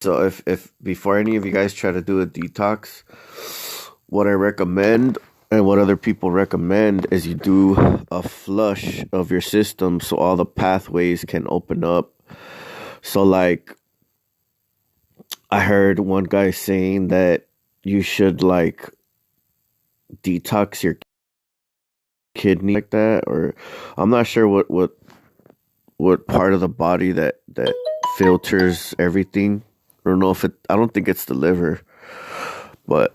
So if before any of you guys try to do a detox, what I recommend and what other people recommend is you do a flush of your system so all the pathways can open up. So like I heard one guy saying that you should like detox your kidney like that, or I'm not sure what part of the body that filters everything. I don't know if I don't think it's the liver, but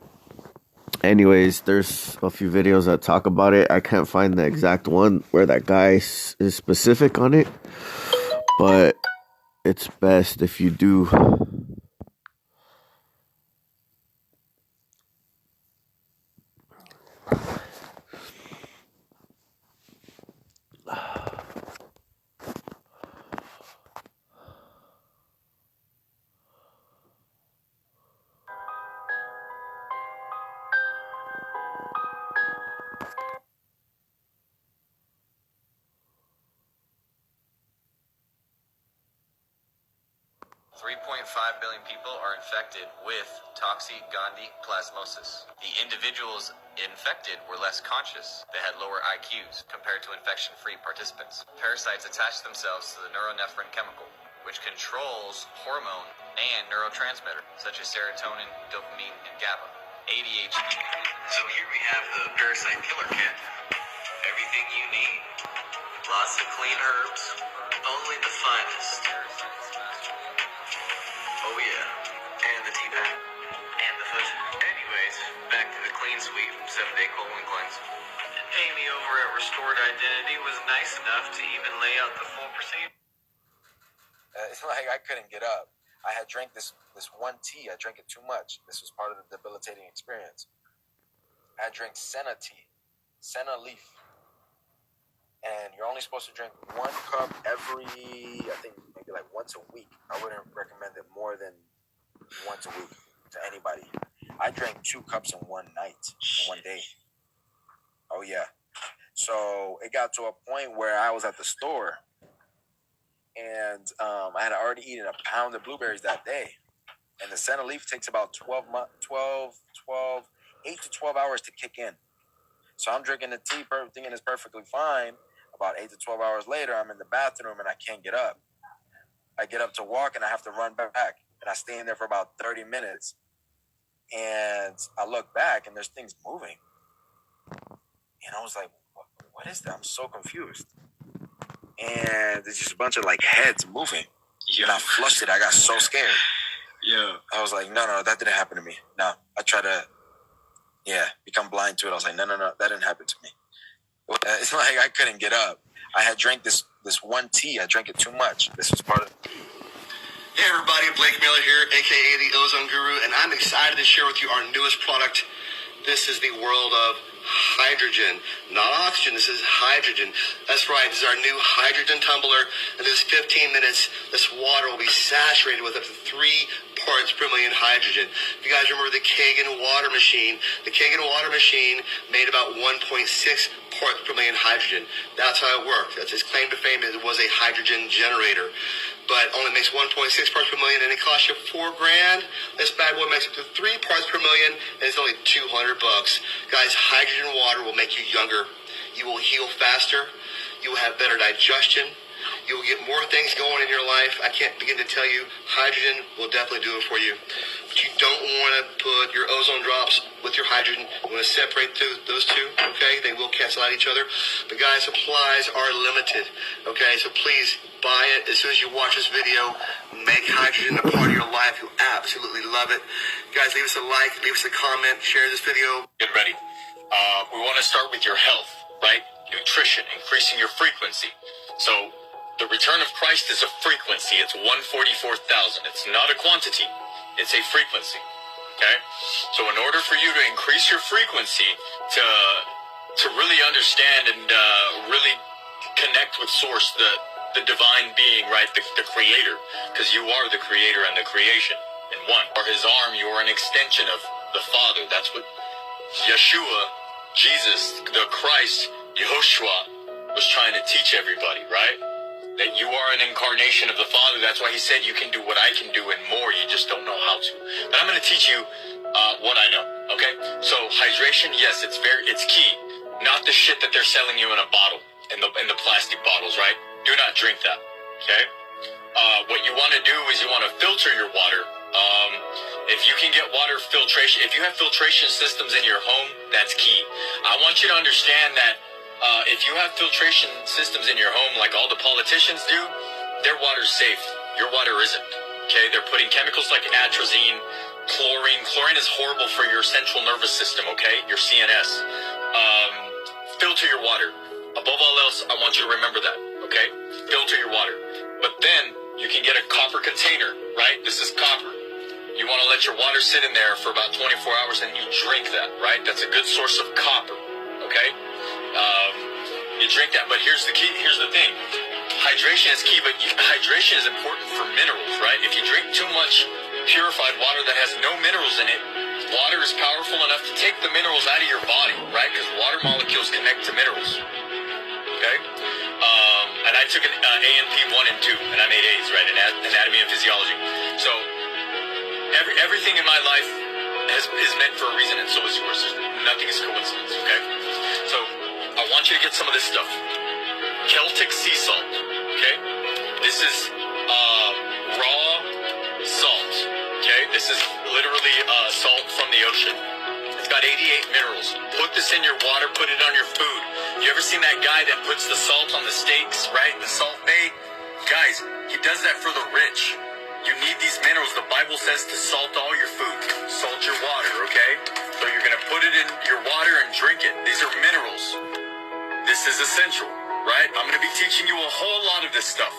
anyways, there's a few videos that talk about it. I can't find the exact one where that guy is specific on it, but it's best if you do. 3.5 billion people are infected with toxic Gandhi plasmosis. The individuals infected were less conscious. They had lower IQs compared to infection-free participants. Parasites attach themselves to the neuronephrin chemical, which controls hormone and neurotransmitter, such as serotonin, dopamine, and GABA. ADHD. So here we have the parasite killer kit. Everything you need. Lots of clean herbs. Only the finest. Oh yeah, and the tea bag, and the foot. Anyways, back to the clean sweep 7-day colon cleanse. Amy over at Restored Identity was nice enough to even lay out the full procedure. It's like I couldn't get up. I had drank this one tea. I drank it too much. This was part of the debilitating experience. I drank senna tea, senna leaf. And you're only supposed to drink 1 cup every, I think, maybe like once a week. I wouldn't recommend it more than once a week to anybody. I drank 2 cups in one night, in one day. Oh, yeah. So it got to a point where I was at the store, and I had already eaten a pound of blueberries that day. And the senna leaf takes about 8 to 12 hours to kick in. So I'm drinking the tea, thinking it's perfectly fine. About 8 to 12 hours later, I'm in the bathroom and I can't get up. I get up to walk and I have to run back. And I stay in there for about 30 minutes. And I look back and there's things moving. And I was like, what is that? I'm so confused. And there's just a bunch of like heads moving. Yeah. And I flushed it. I got so scared. Yeah. I was like, no, that didn't happen to me. No, I tried to, become blind to it. I was like, no, that didn't happen to me. It's like I couldn't get up. I had drank this one tea. I drank it too much. This was part of it. Hey everybody, Blake Miller here, aka the Ozone Guru, and I'm excited to share with you our newest product. This is the world of hydrogen. Not oxygen, this is hydrogen. That's right, this is our new hydrogen tumbler. In this 15 minutes, this water will be saturated with up to 3 parts per million hydrogen. If you guys remember the Kagan water machine, the Kagan water machine made about 1.6 parts per million hydrogen. That's how it worked. That's its claim to fame. It was a hydrogen generator, but only makes 1.6 parts per million, and it costs you $4,000. This bad boy makes up to 3 parts per million, and it's only $200. Guys, hydrogen water will make you younger. You will heal faster. You will have better digestion. You will get more things going in your life. I can't begin to tell you. Hydrogen will definitely do it for you. But you don't want to put your ozone drops with your hydrogen. You want to separate those two, okay? They will cancel out each other. But guys, supplies are limited, okay? So please buy it as soon as you watch this video. Make hydrogen a part of your life. You'll absolutely love it. Guys, leave us a like, leave us a comment, share this video. Get ready. We want to start with your health, right? Nutrition, increasing your frequency. So the return of Christ is a frequency. It's 144,000. It's not a quantity. It's a frequency. Okay? So in order for you to increase your frequency, to really understand and really connect with Source, the divine being, right? The creator, because you are the creator and the creation in one. Or his arm, you are an extension of the Father. That's what Yeshua, Jesus, the Christ, Yehoshua, was trying to teach everybody, right? That you are an incarnation of the Father. That's why he said you can do what I can do and more. You just just don't know how to. But I'm going to teach you what I know. Okay? So hydration, yes, it's key. Not the shit that they're selling you in a bottle, in the plastic bottles, right? Do not drink that. Okay? What you want to do is you want to filter your water. If you can get water filtration, if you have filtration systems in your home, that's key. I want you to understand that if you have filtration systems in your home, like all the politicians do, their water's safe. Your water isn't. Okay, they're putting chemicals like atrazine, chlorine. Chlorine is horrible for your central nervous system. Okay, your CNS. Filter your water. Above all else, I want you to remember that. Okay, filter your water. But then you can get a copper container, right? This is copper. You want to let your water sit in there for about 24 hours and you drink that, right? That's a good source of copper, okay? You drink that, but here's the key, here's the thing. Hydration is key, but hydration is important for minerals, right? If you drink too much purified water that has no minerals in it, water is powerful enough to take the minerals out of your body, right? Because water molecules connect to minerals, okay? And I took an A&P 1 and 2, and I made A's, right? Anatomy and physiology. So, everything in my life is meant for a reason, and so is yours. Nothing is coincidence, okay? So, I want you to get some of this stuff. Celtic sea salt, okay? This is raw salt, okay? This is literally salt from the ocean. It's got 88 minerals. Put this in your water, put it on your food. You ever seen that guy that puts the salt on the steaks, right? The Salt Bae? Guys, he does that for the rich. You need these minerals. The Bible says to salt all your food. Salt your water, okay? So you're going to put it in your water and drink it. These are minerals. This is essential, right? I'm going to be teaching you a whole lot of this stuff.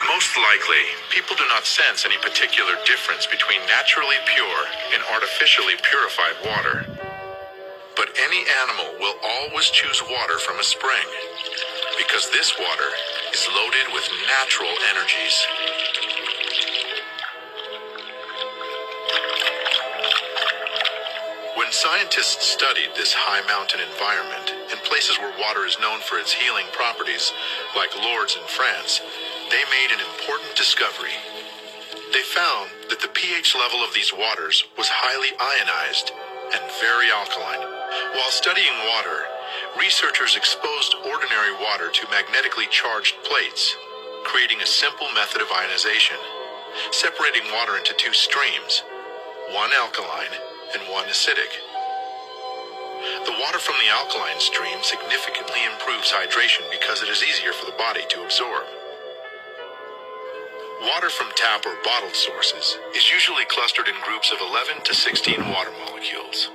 Most likely, people do not sense any particular difference between naturally pure and artificially purified water. But any animal will always choose water from a spring, because this water is loaded with natural energies. When scientists studied this high mountain environment and places where water is known for its healing properties, like Lourdes in France, they made an important discovery. They found that the pH level of these waters was highly ionized and very alkaline. While studying water, researchers exposed ordinary water to magnetically charged plates, creating a simple method of ionization, separating water into two streams, one alkaline and one acidic. The water from the alkaline stream significantly improves hydration because it is easier for the body to absorb. Water from tap or bottled sources is usually clustered in groups of 11 to 16 water molecules.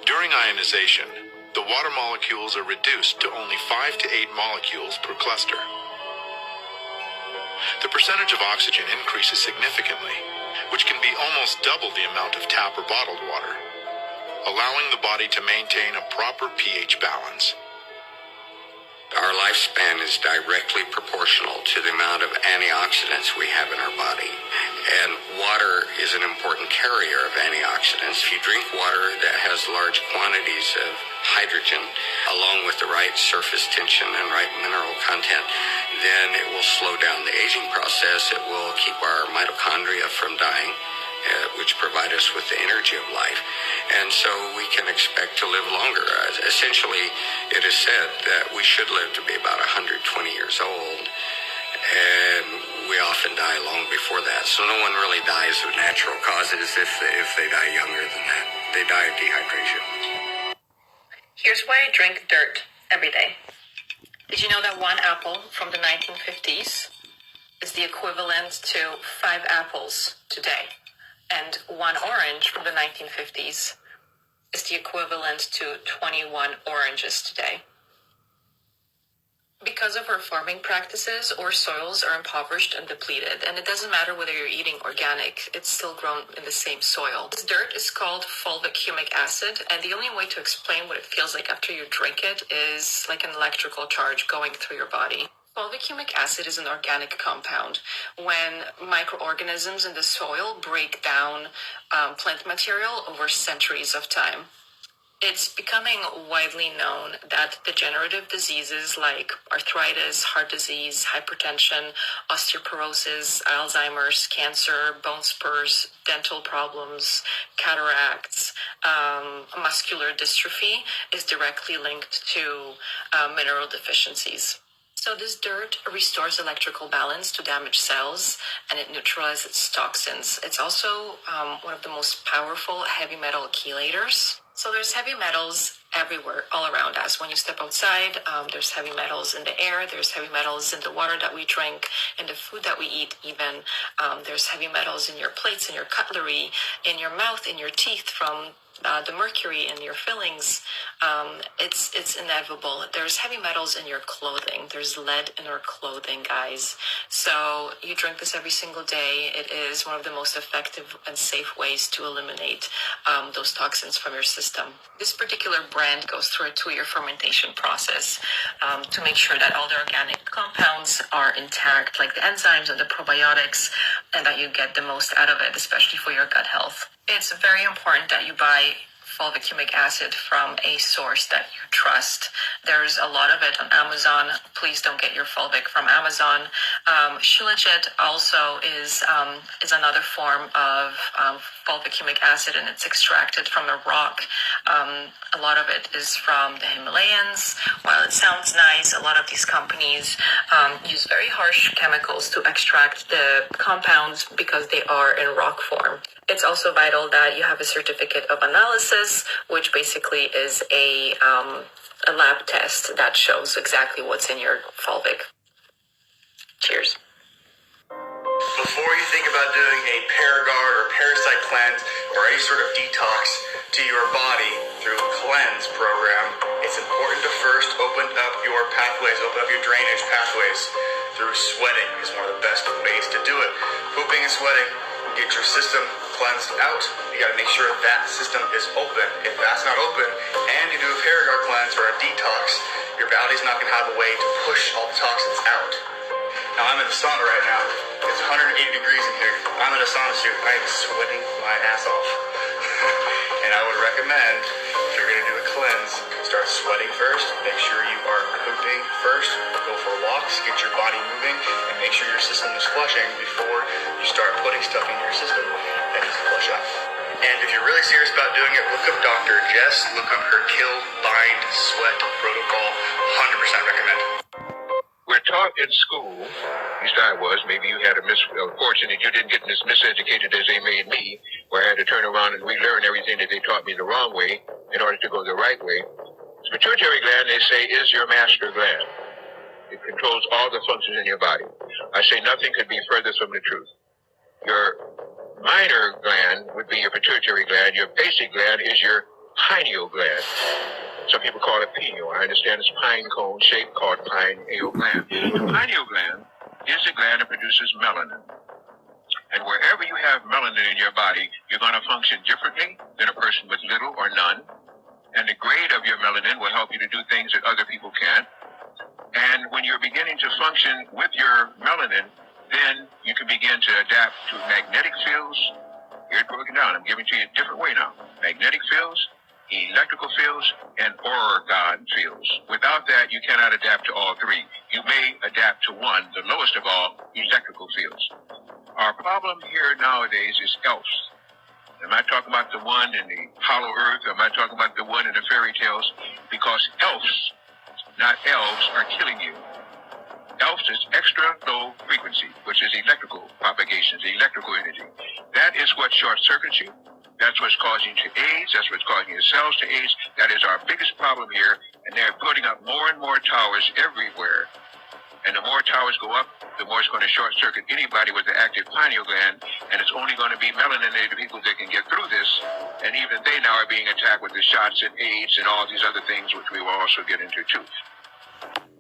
During ionization, the water molecules are reduced to only 5 to 8 molecules per cluster. The percentage of oxygen increases significantly, which can be almost double the amount of tap or bottled water, allowing the body to maintain a proper pH balance. Our lifespan is directly proportional to the amount of antioxidants we have in our body. And water is an important carrier of antioxidants. If you drink water that has large quantities of hydrogen, along with the right surface tension and right mineral content, then it will slow down the aging process. It will keep our mitochondria from dying, which provide us with the energy of life. And so we can expect to live longer. Essentially, it is said that we should live to be about 120 years old, and we often die long before that. So no one really dies of natural causes if they die younger than that. They die of dehydration. Here's why I drink dirt every day. Did you know that one apple from the 1950s is the equivalent to 5 apples today? And one orange from the 1950s is the equivalent to 21 oranges today. Because of our farming practices, our soils are impoverished and depleted, and it doesn't matter whether you're eating organic, it's still grown in the same soil. This dirt is called fulvic humic acid, and the only way to explain what it feels like after you drink it is like an electrical charge going through your body. Fulvic humic acid is an organic compound. When microorganisms in the soil break down plant material over centuries of time, It's becoming widely known that degenerative diseases like arthritis, heart disease, hypertension, osteoporosis, Alzheimer's, cancer, bone spurs, dental problems, cataracts, muscular dystrophy is directly linked to mineral deficiencies. So this dirt restores electrical balance to damaged cells, and it neutralizes toxins. It's also one of the most powerful heavy metal chelators. So there's heavy metals everywhere, all around us. When you step outside, there's heavy metals in the air, there's heavy metals in the water that we drink, in the food that we eat even. There's heavy metals in your plates, in your cutlery, in your mouth, in your teeth from the mercury in your fillings. It's inevitable. There's heavy metals in your clothing. There's lead in our clothing, guys. So you drink this every single day. It is one of the most effective and safe ways to eliminate those toxins from your system. This particular brand goes through a 2-year fermentation process to make sure that all the organic compounds are intact, like the enzymes and the probiotics, and that you get the most out of it, especially for your gut health. It's very important that you buy fulvic humic acid from a source that you trust. There's a lot of it on Amazon. Please don't get your fulvic from Amazon. Shilajit also is another form of fulvic humic acid, and it's extracted from a rock. A lot of it is from the Himalayas. While it sounds nice, a lot of these companies use very harsh chemicals to extract the compounds because they are in rock form. It's also vital that you have a certificate of analysis, which basically is a lab test that shows exactly what's in your fulvic. Cheers. Before you think about doing a Paragard or parasite cleanse or any sort of detox to your body through a cleanse program, it's important to first open up your pathways, open up your drainage pathways through sweating is one of the best ways to do it. Pooping and sweating will get your system cleansed out. You got to make sure that system is open. If that's not open and you do a Paragard cleanse or a detox, your body's not going to have a way to push all the toxins out. Now I'm in the sauna right now. It's 180 degrees in here. I'm in a sauna suit. I am sweating my ass off. And I would recommend, if you're going to do a cleanse, start sweating first. Make sure you are pooping first. Go for walks, get your body moving, and make sure your system is flushing before you start putting stuff in your system that needs to flush out. And if you're really serious about doing it, look up Dr. Jess. Look up her Kill, Bind, Sweat protocol. 100% recommend. We're taught in school, at least I was, maybe you had a misfortune that you didn't get as miseducated as they made me, where I had to turn around and relearn everything that they taught me the wrong way in order to go the right way. The pituitary gland, they say, is your master gland. It controls all the functions in your body. I say nothing could be further from the truth. Your minor gland would be your pituitary gland. Your basic gland is your pineal gland. Some people call it pineal. I understand it's pine cone shape called pineal gland. The pineal gland is a gland that produces melanin. And wherever you have melanin in your body, you're going to function differently than a person with little or none. And the grade of your melanin will help you to do things that other people can't. And when you're beginning to function with your melanin, then you can begin to adapt to magnetic fields. Here it's broken down. I'm giving it to you a different way now. Magnetic fields, electrical fields, and orgone fields. Without that, you cannot adapt to all three. You may adapt to one, the lowest of all, electrical fields. Our problem here nowadays is elves. I'm not talking about the one in the hollow earth. I'm not talking about the one in the fairy tales, because elves, not elves, are killing you. Elves is extra low frequency, which is electrical propagations, electrical energy. That is what short circuits you. That's what's causing you to age. That's what's causing your cells to age. That is our biggest problem here. And they're building up more and more towers everywhere. And the more towers go up, the more it's going to short circuit anybody with an active pineal gland. And it's only going to be melanated people that can get through this. And even they now are being attacked with the shots and AIDS and all these other things, which we will also get into too.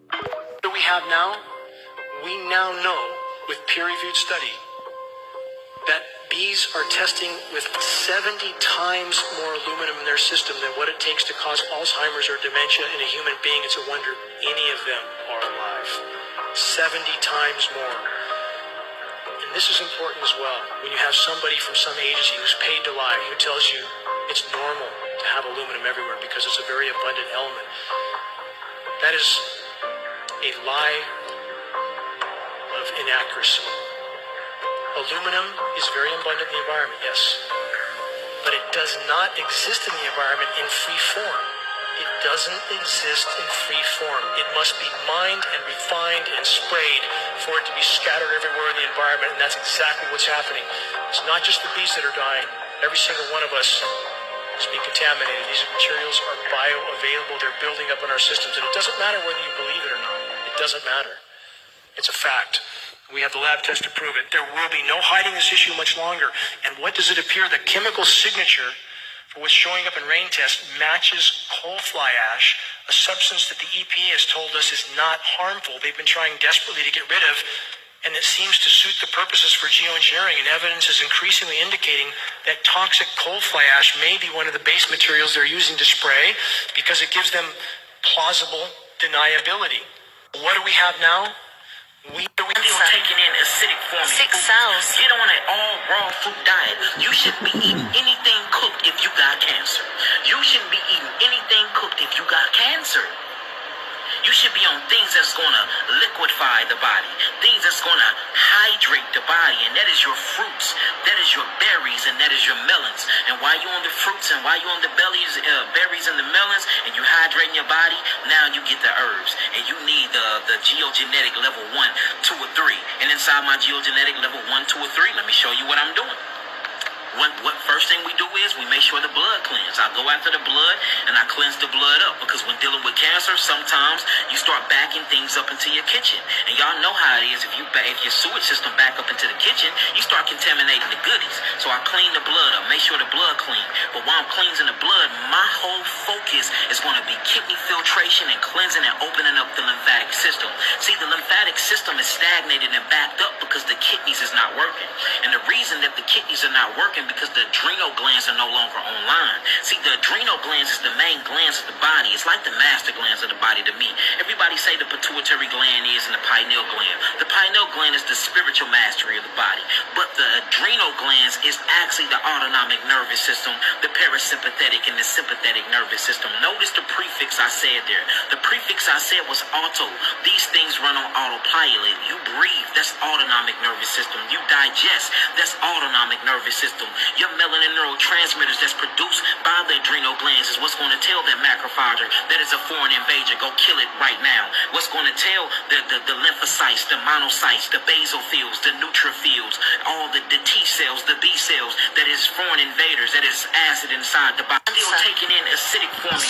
What do we have now? We now know with peer-reviewed study that bees are testing with 70 times more aluminum in their system than what it takes to cause Alzheimer's or dementia in a human being. It's a wonder any of them are alive. 70 times more. And this is important as well. When you have somebody from some agency who's paid to lie, who tells you it's normal to to have aluminum everywhere because it's a very abundant element. That is a lie of inaccuracy. Aluminum is very abundant in the environment, yes, but it does not exist in the environment in free form. It doesn't exist in free form. It must be mined and refined and sprayed for it to be scattered everywhere in the environment, and that's exactly what's happening. It's not just the bees that are dying. Every single one of us is being contaminated. These materials are bioavailable. They're building up in our systems, and it doesn't matter whether you believe it or not. It doesn't matter. It's a fact. We have the lab test to prove it. There will be no hiding this issue much longer. And what does it appear? The chemical signature for what's showing up in rain tests matches coal fly ash, a substance that the EPA has told us is not harmful. They've been trying desperately to get rid of, and it seems to suit the purposes for geoengineering, and evidence is increasingly indicating that toxic coal fly ash may be one of the base materials they're using to spray because it gives them plausible deniability. What do we have now? You're taking in acidic form. 6 cells. Get on an all raw fruit diet. You shouldn't be eating anything cooked if you got cancer. You shouldn't be eating anything cooked if you got cancer. You should be on things that's going to liquefy the body, things that's going to hydrate the body, and that is your fruits, that is your berries, and that is your melons. And while you're on the fruits and while you're on the berries and the melons, and you hydrating your body, now you get the herbs, and you need the geogenetic level 1, 2, or 3. And inside my geogenetic level 1, 2, or 3, let me show you what I'm doing. What first thing we do is we make sure the blood cleans. I go after the blood and I cleanse the blood up, because when dealing with cancer, sometimes you start backing things up into your kitchen. And y'all know how it is. If your sewage system back up into the kitchen, you start contaminating the goodies. So I clean the blood up, make sure the blood clean. But while I'm cleansing the blood, my whole focus is going to be kidney filtration and cleansing and opening up the lymphatic system. See, the lymphatic system is stagnated and backed up because the kidneys is not working. And the reason that the kidneys are not working because the adrenal glands are no longer online. See, the adrenal glands is the main glands of the body. It's like the master glands of the body to me. Everybody say the pituitary gland is and the pineal gland. The pineal gland is the spiritual mastery of the body. But the adrenal glands is actually the autonomic nervous system, the parasympathetic and the sympathetic nervous system. Notice the prefix I said there. The prefix I said was auto. These things run on autopilot. You breathe, that's autonomic nervous system. You digest, that's autonomic nervous system. Your melanin neurotransmitters that's produced by the adrenal glands is what's going to tell that macrophage that is a foreign invader, go kill it right now. What's going to tell the lymphocytes, the monocytes, the basophils, the neutrophils, all the T cells, the B cells, that is foreign invaders, that is acid inside the body. Still taking in acidic form.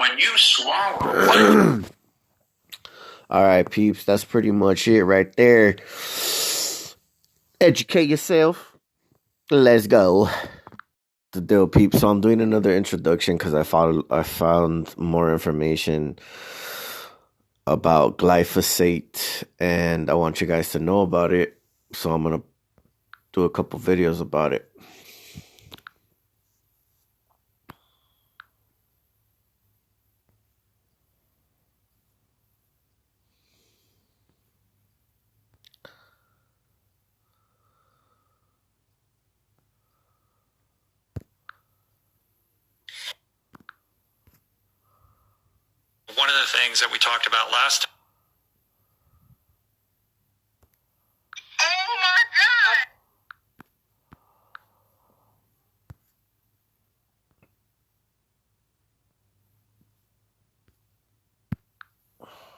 When you swallow. All right, peeps, that's pretty much it right there. Educate yourself. Let's go. The deal, peeps. So I'm doing another introduction because I found more information about glyphosate, and I want you guys to know about it. So I'm gonna do a couple videos about it. One of the things that we talked about last time. Oh my God!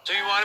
Do you want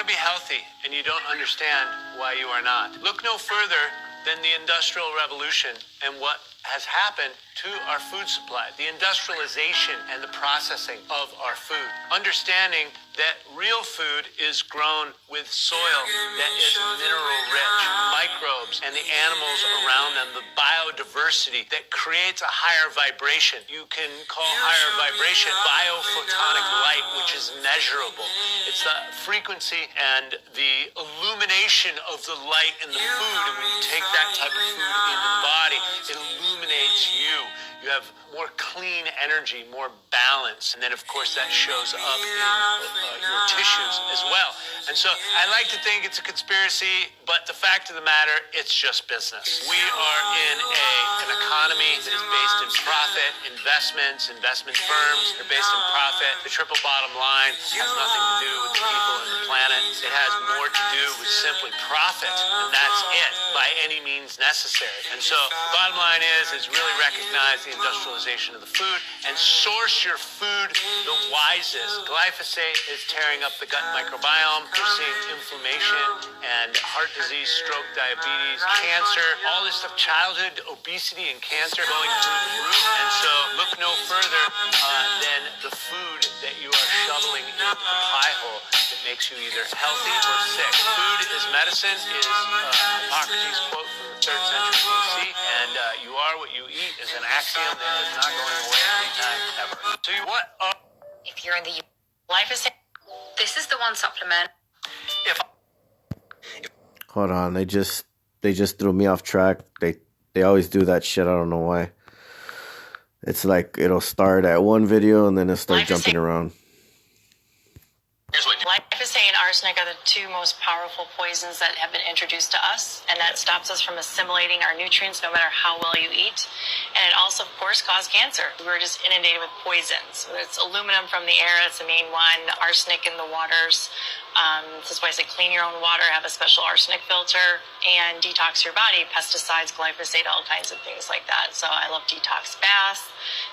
to be healthy and you don't understand why you are not? Look no further than the Industrial Revolution and what has happened to our food supply, the industrialization and the processing of our food. Understanding that real food is grown with soil that is mineral rich, microbes and the animals around them, the biodiversity that creates a higher vibration. You can call higher vibration biophotonic light, which is measurable. It's the frequency and the illumination of the light in the food, and when you take that type of food into the body, it illuminates you. You have more clean energy, more balance. And then, of course, that shows up in your tissues as well. And so I like to think it's a conspiracy, but the fact of the matter, it's just business. We are in an economy that is based in profit, investment firms are based in profit. The triple bottom line has nothing to do with the people and the planet. It has more to do with simply profit, and that's it, by any means necessary. And so the bottom line is really recognize the industrialization of the food and source your food the wisest. Glyphosate is tearing up the gut microbiome. You're seeing inflammation and heart disease, stroke, diabetes, cancer, all this stuff, childhood obesity and cancer going through the roof. And so look no further than the food that you are shoveling into the pie hole that makes you either healthy or sick. Food is medicine is Hippocrates' quote from the 3rd century BC, and you are what you eat is an axiom that is not going away anytime ever. So if you're in the glyphosate, this is the one supplement. Hold on, they just threw me off track. They always do that shit. I don't know why. It's like it'll start at one video and then it'll start jumping around. Glyphosate and arsenic are the two most powerful poisons that have been introduced to us, and that stops us from assimilating our nutrients no matter how well you eat. And it also, of course, causes cancer. We're just inundated with poisons. It's aluminum from the air, that's the main one, arsenic in the waters. This is why I say clean your own water, have a special arsenic filter, and detox your body. Pesticides, glyphosate, all kinds of things like that. So I love detox baths.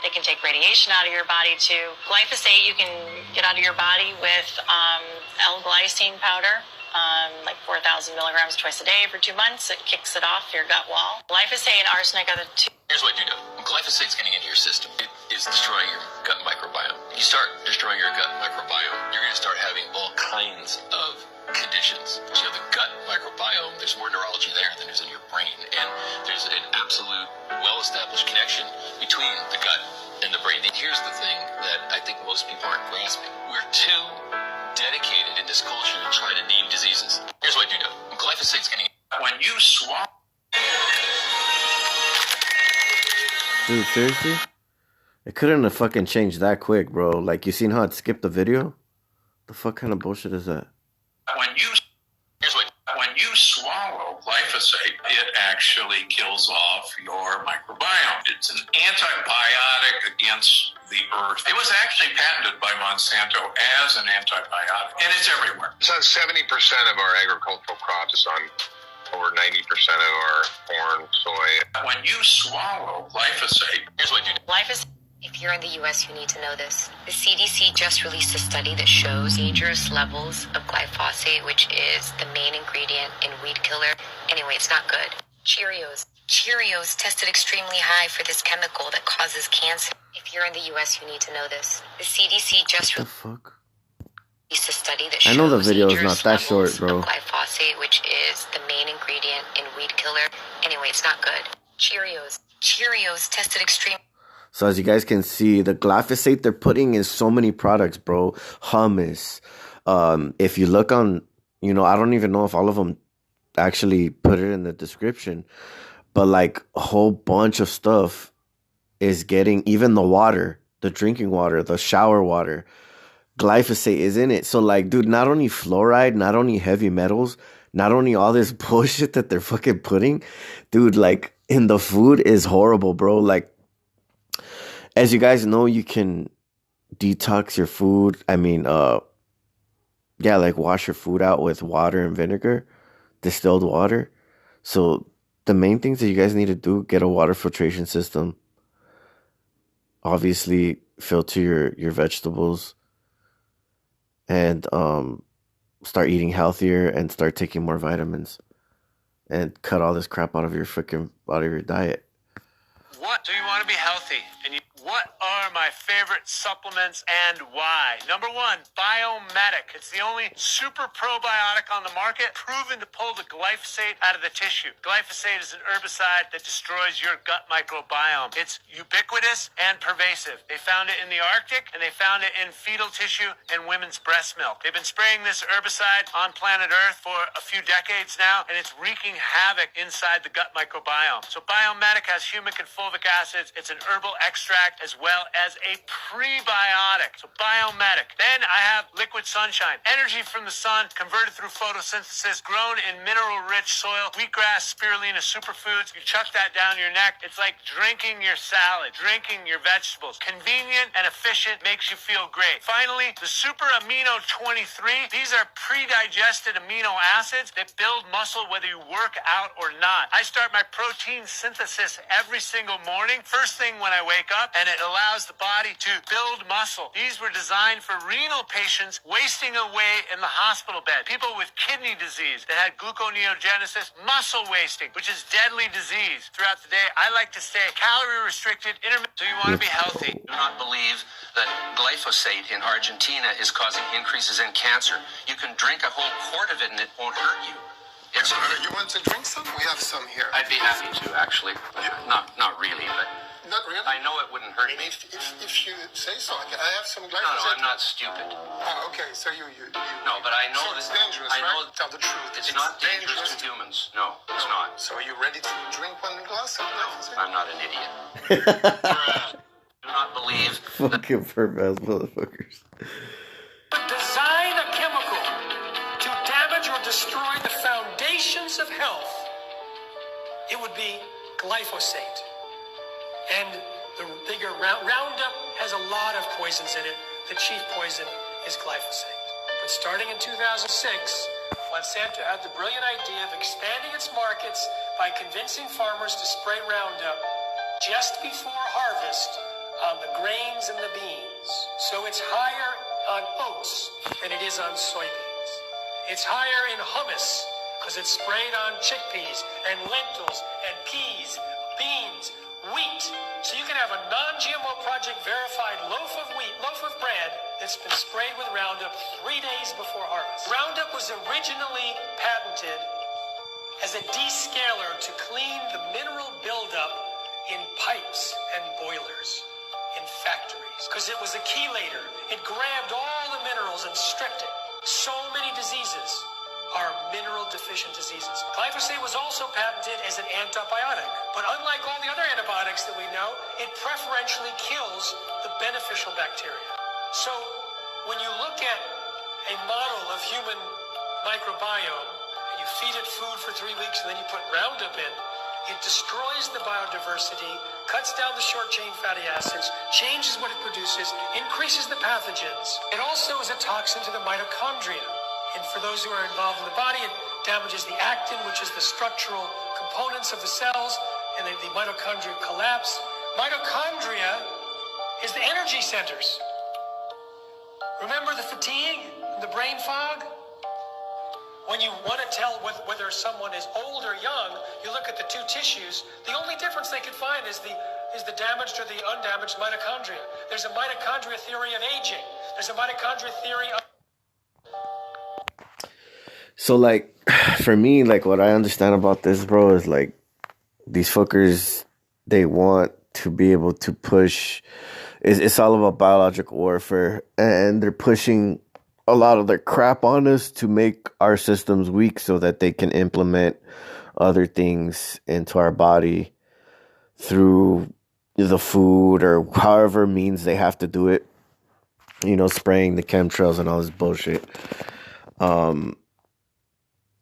They can take radiation out of your body too. Glyphosate you can get out of your body with L-glycine powder, like 4,000 milligrams twice a day for 2 months. It kicks it off your gut wall. Glyphosate and arsenic are the two. Here's what you do. When glyphosate's getting into your system, it is destroying your gut microbiome. You start destroying your gut microbiome, you're going to start having all kinds of conditions. So the gut microbiome, there's more neurology there than there's in your brain. And there's an absolute well-established connection between the gut and the brain. And here's the thing that I think most people aren't grasping. We're too dedicated in this culture to try to name diseases. Here's what you do. When glyphosate's getting... When you swallow... Dude, seriously? It couldn't have fucking changed that quick, bro. Like, you seen how it skipped the video? The fuck kind of bullshit is that? When you swallow glyphosate, it actually kills off your microbiome. It's an antibiotic against the earth. It was actually patented by Monsanto as an antibiotic, and it's everywhere. It's on 70% of our agricultural crops. It's on over 90% of our corn, soy. When you swallow glyphosate, here's what you do. Glyphosate. If you're in the U.S., you need to know this. The CDC just released a study that shows dangerous levels of glyphosate, which is the main ingredient in weed killer. Anyway, it's not good. Cheerios tested extremely high for this chemical that causes cancer. If you're in the U.S., you need to know this. The CDC just released a study that shows I know the video is not that short, bro. Glyphosate, which is the main ingredient in weed killer. Anyway, it's not good. Cheerios tested extremely. So as you guys can see, the glyphosate they're putting in so many products, bro. Hummus. If you look on, I don't even know if all of them actually put it in the description. But like a whole bunch of stuff is getting, even the water, the drinking water, the shower water. Glyphosate is in it. So like, dude, not only fluoride, not only heavy metals, not only all this bullshit that they're fucking putting, dude, like in the food is horrible, bro. Like, as you guys know, you can detox your food. I mean, like wash your food out with water and vinegar, distilled water. So the main things that you guys need to do, get a water filtration system. Obviously, filter your vegetables. And start eating healthier and start taking more vitamins. And cut all this crap out of your diet. What? So you want to be healthy, and What are my favorite supplements and why? Number one, Biomedic. It's the only super probiotic on the market proven to pull the glyphosate out of the tissue. Glyphosate is an herbicide that destroys your gut microbiome. It's ubiquitous and pervasive. They found it in the Arctic and they found it in fetal tissue and women's breast milk. They've been spraying this herbicide on planet Earth for a few decades now, and it's wreaking havoc inside the gut microbiome. So Biomedic has humic and fulvic acids. It's an herbal extract as well as a prebiotic. So Biomedic. Then I have Liquid Sunshine. Energy from the sun, converted through photosynthesis, grown in mineral-rich soil, wheatgrass, spirulina, superfoods. You chuck that down your neck. It's like drinking your salad, drinking your vegetables. Convenient and efficient, makes you feel great. Finally, the Super Amino 23. These are pre-digested amino acids that build muscle whether you work out or not. I start my protein synthesis every single morning, first thing when I wake up, and it allows the body to build muscle. These were designed for renal patients wasting away in the hospital bed. People with kidney disease that had gluconeogenesis, muscle wasting, which is deadly disease. Throughout the day, I like to stay calorie restricted, intermittent. So you want to be healthy. Do not believe that glyphosate in Argentina is causing increases in cancer. You can drink a whole quart of it and it won't hurt you. You want to drink some? We have some here. I'd be happy to, actually. Not really, but Not really? I know it wouldn't hurt me. If you say so, I have some glyphosate. No, I'm not stupid. Oh, okay, so you No, but I know so it's dangerous, right? Tell the truth. It's not dangerous to humans. No, it's not. So are you ready to drink one glass of glyphosate? I'm not an idiot. Do not believe. Fucking pervert motherfuckers. Design a chemical to damage or destroy the foundations of health, it would be glyphosate. And the bigger Roundup has a lot of poisons in it. The chief poison is glyphosate. But starting in 2006, Monsanto had the brilliant idea of expanding its markets by convincing farmers to spray Roundup just before harvest on the grains and the beans. So it's higher on oats than it is on soybeans. It's higher in hummus because it's sprayed on chickpeas and lentils and peas, beans, wheat. So you can have a non-GMO project verified loaf of bread that's been sprayed with Roundup 3 days before harvest. Roundup was originally patented as a descaler to clean the mineral buildup in pipes and boilers in factories because it was a chelator. It grabbed all the minerals and stripped it. So many diseases are mineral deficient diseases. Glyphosate was also patented as an antibiotic, but unlike all the other antibiotics that we know, it preferentially kills the beneficial bacteria. So when you look at a model of human microbiome, and you feed it food for 3 weeks and then you put Roundup in, it destroys the biodiversity, cuts down the short-chain fatty acids, changes what it produces, increases the pathogens. It also is a toxin to the mitochondria. And for those who are involved in the body, it damages the actin, which is the structural components of the cells, and the mitochondria collapse. Mitochondria is the energy centers. Remember the fatigue, the brain fog? When you want to tell whether someone is old or young, you look at the two tissues. The only difference they can find is the damaged or the undamaged mitochondria. There's a mitochondria theory of aging. There's a mitochondria theory of... So, like, for me, like, what I understand about this, bro, is, like, these fuckers, they want to be able to push... It's all about biological warfare, and they're pushing a lot of their crap on us to make our systems weak so that they can implement other things into our body through the food or however means they have to do it. You know, spraying the chemtrails and all this bullshit.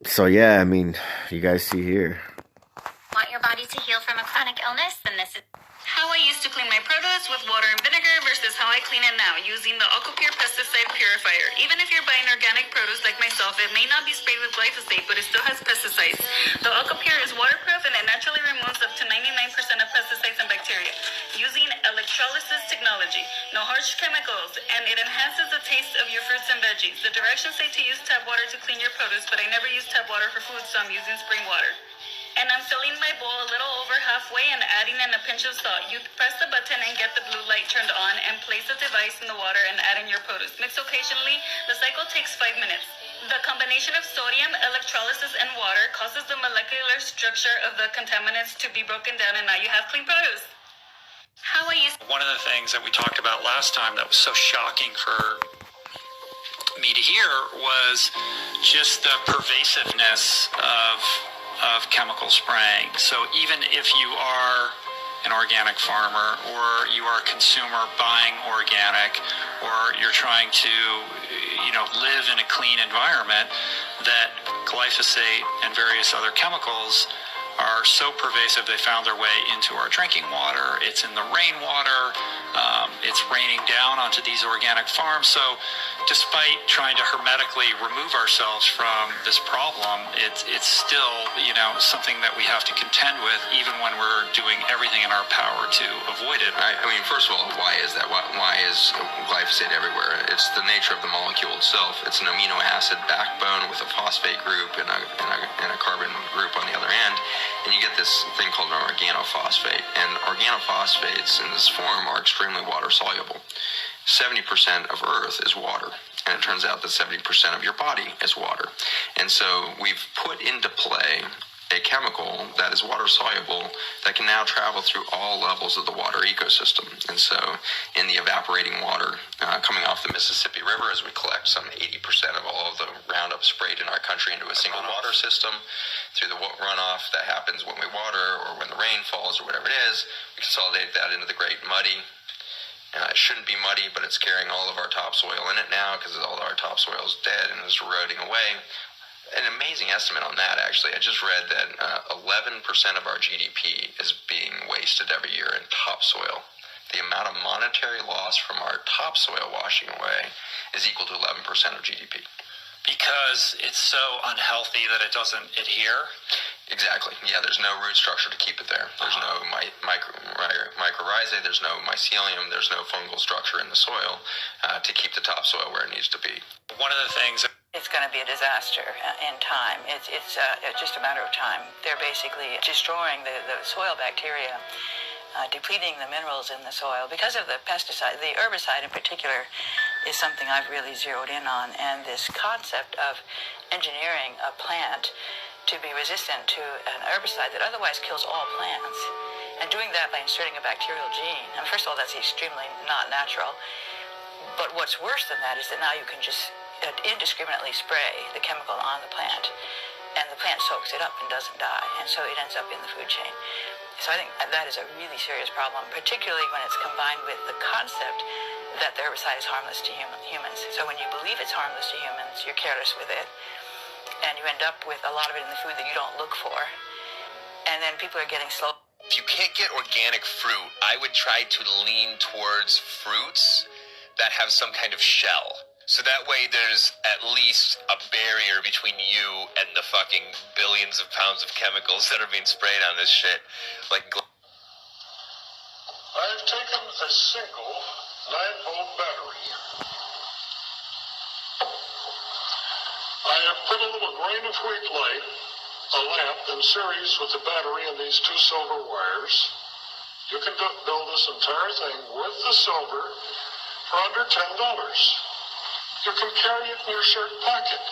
So yeah, I mean, you guys see here. Want your body to heal from a chronic illness? Then this is how I used to clean my produce with water and vinegar versus how I clean it now using the Ocopure pesticide purifier. Even if you're buying organic produce like myself, it may not be sprayed with glyphosate, but it still has pesticides. The Ocopure is waterproof and it naturally removes up to 99% of pesticides and bacteria using electrolysis technology. No harsh chemicals, and it enhances the taste of your fruits and veggies. The directions say to use tap water to clean your produce, but I never use tap water for food, so I'm using spring water. And and I'm filling my bowl a little over halfway and adding in a pinch of salt. You press the button and get the blue light turned on and place the device in the water and add in your produce. Mix occasionally. The cycle takes 5 minutes. The combination of sodium, electrolysis, and water causes the molecular structure of the contaminants to be broken down, and now you have clean produce. How I use One of the things that we talked about last time that was so shocking for me to hear was just the pervasiveness of chemical spraying. So even if you are an organic farmer, or you are a consumer buying organic, or you're trying to, live in a clean environment, that glyphosate and various other chemicals are so pervasive they found their way into our drinking water. It's in the rainwater. It's raining down onto these organic farms. So despite trying to hermetically remove ourselves from this problem, it's still, something that we have to contend with, even when we're doing everything in our power to avoid it. I mean, first of all, why is that? Why is glyphosate everywhere? It's the nature of the molecule itself. It's an amino acid backbone with a phosphate group and a carbon group on the other end. And you get this thing called an organophosphate. And organophosphates in this form are extremely water soluble. 70% of Earth is water. And it turns out that 70% of your body is water. And so we've put into play a chemical that is water soluble that can now travel through all levels of the water ecosystem. And so in the evaporating water coming off the Mississippi River, as we collect some 80% of all of the Roundup sprayed in our country into a single water system, through the runoff that happens when we water or when the rain falls or whatever it is, we consolidate that into the Great Muddy. It shouldn't be muddy, but it's carrying all of our topsoil in it now because all of our topsoil is dead and is eroding away. An amazing estimate on that, actually. I just read that 11% of our GDP is being wasted every year in topsoil. The amount of monetary loss from our topsoil washing away is equal to 11% of GDP. Because it's so unhealthy that it doesn't adhere? Exactly. Yeah, there's no root structure to keep it there. There's no mycorrhizae, there's no mycelium, there's no fungal structure in the soil to keep the topsoil where it needs to be. One of the things... It's going to be a disaster in time. It's just a matter of time. They're basically destroying the soil bacteria, depleting the minerals in the soil because of the pesticide. The herbicide in particular is something I've really zeroed in on, and this concept of engineering a plant to be resistant to an herbicide that otherwise kills all plants, and doing that by inserting a bacterial gene. And first of all, that's extremely not natural. But what's worse than that is that now you can just indiscriminately spray the chemical on the plant, and the plant soaks it up and doesn't die, and so it ends up in the food chain. So I think that is a really serious problem, particularly when it's combined with the concept that the herbicide is harmless to humans. So when you believe it's harmless to humans, you're careless with it, and you end up with a lot of it in the food that you don't look for, and then people are getting slow. If you can't get organic fruit, I would try to lean towards fruits that have some kind of shell. So that way there's at least a barrier between you and the fucking billions of pounds of chemicals that are being sprayed on this shit. I've taken a single 9-volt battery. I have put a little grain of wheat light, a lamp in series with the battery and these 2 silver wires. You can build this entire thing with the silver for under $10. You can carry it in your shirt pocket.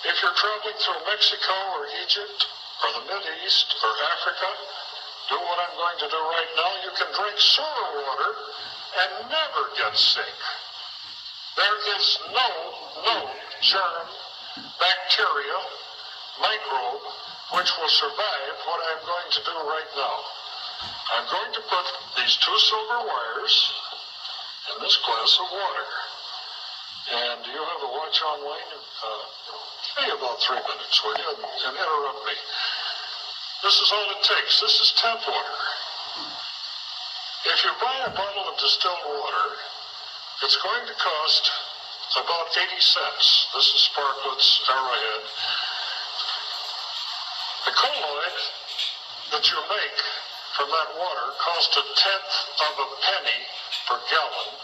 If you're traveling through Mexico or Egypt or the Mideast or Africa, do what I'm going to do right now. You can drink sewer water and never get sick. There is no germ, bacteria, microbe which will survive what I'm going to do right now. I'm going to put these 2 silver wires in this glass of water. And do you have a watch on, Wayne? Give me about 3 minutes, will you? And interrupt me. This is all it takes. This is tap water. If you buy a bottle of distilled water, it's going to cost about 80 cents. This is Sparkletts Arrowhead. The colloid that you make from that water costs 1/10 of a penny per gallon.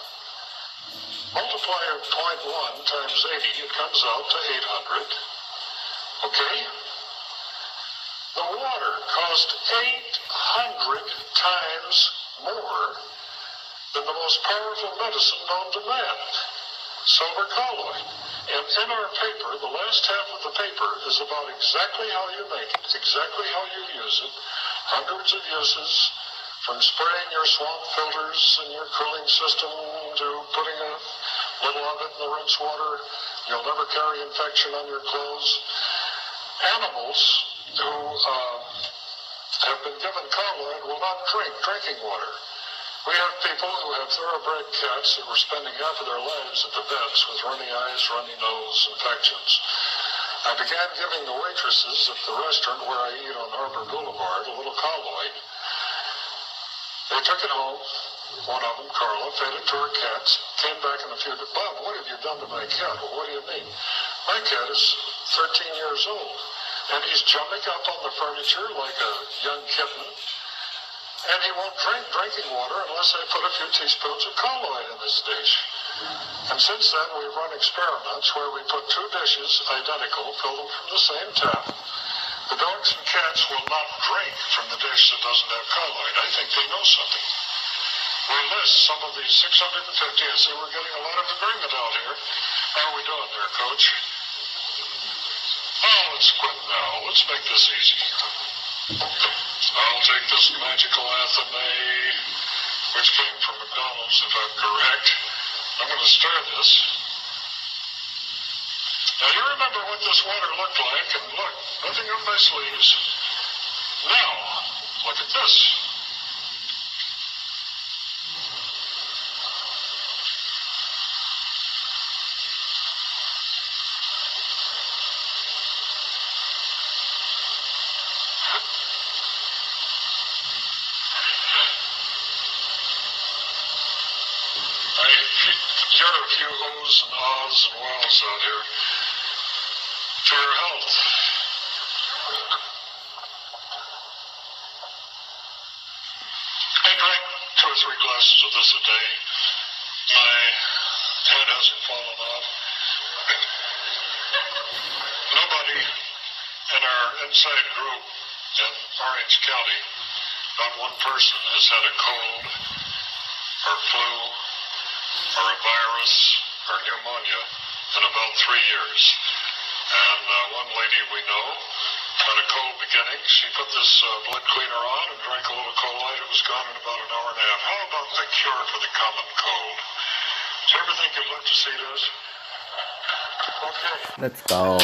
Multiply 0.1 times 80, it comes out to 800. Okay? The water cost 800 times more than the most powerful medicine known to man, silver colloid. And in our paper, the last half of the paper is about exactly how you make it, exactly how you use it, hundreds of uses, from spraying your swamp filters and your cooling system to putting a little of it in the rinse water. You'll never carry infection on your clothes. Animals who have been given colloid will not drink drinking water. We have people who have thoroughbred cats that were spending half of their lives at the vets with runny eyes, runny nose, infections. I began giving the waitresses at the restaurant where I eat on Harbor Boulevard a little colloid. They took it home. One of them, Carla, fed it to her cats, came back in a few days. Bob, what have you done to my cat? Well, what do you mean? My cat is 13 years old, and he's jumping up on the furniture like a young kitten, and he won't drink drinking water unless I put a few teaspoons of colloid in his dish. And since then, we've run experiments where we put two dishes identical, fill them from the same tap. The dogs and cats will not drink from the dish that doesn't have colloid. I think they know something. We list some of these 650. I say we're getting a lot of agreement out here. How are we doing there, Coach? Oh, let's quit now. Let's make this easy. I'll take this magical Athame, which came from McDonald's, if I'm correct. I'm going to stir this. Now, you remember what this water looked like, and look, nothing on my sleeves. Now, look at this. You're a few ohs and ahs and wows out here. To your health. I drink 2 or 3 glasses of this a day. My head hasn't fallen off. Nobody in our inside group in Orange County, not one person has had a cold or flu or a virus or pneumonia in about 3 years. And one lady we know had a cold beginning. She put this blood cleaner on and drank a little colloid. It was gone in about an hour and a half. How about the cure for the common cold? Do you ever think you'd like to see this? Okay. Let's go.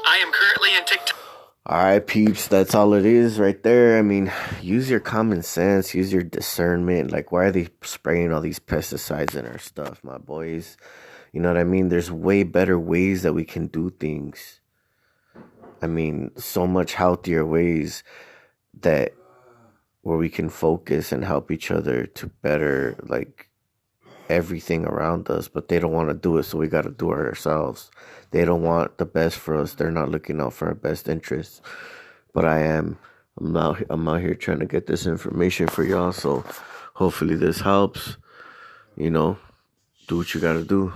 I am currently in TikTok. Alright, peeps, that's all it is right there. I mean, use your common sense, use your discernment. Like, why are they spraying all these pesticides in our stuff, my boys? You know what I mean? There's way better ways that we can do things. I mean, so much healthier ways that where we can focus and help each other to better, like, everything around us. But they don't want to do it, so we got to do it ourselves. They don't want the best for us. They're not looking out for our best interests. But I am. I'm out here trying to get this information for y'all. So hopefully this helps. You know, do what you got to do.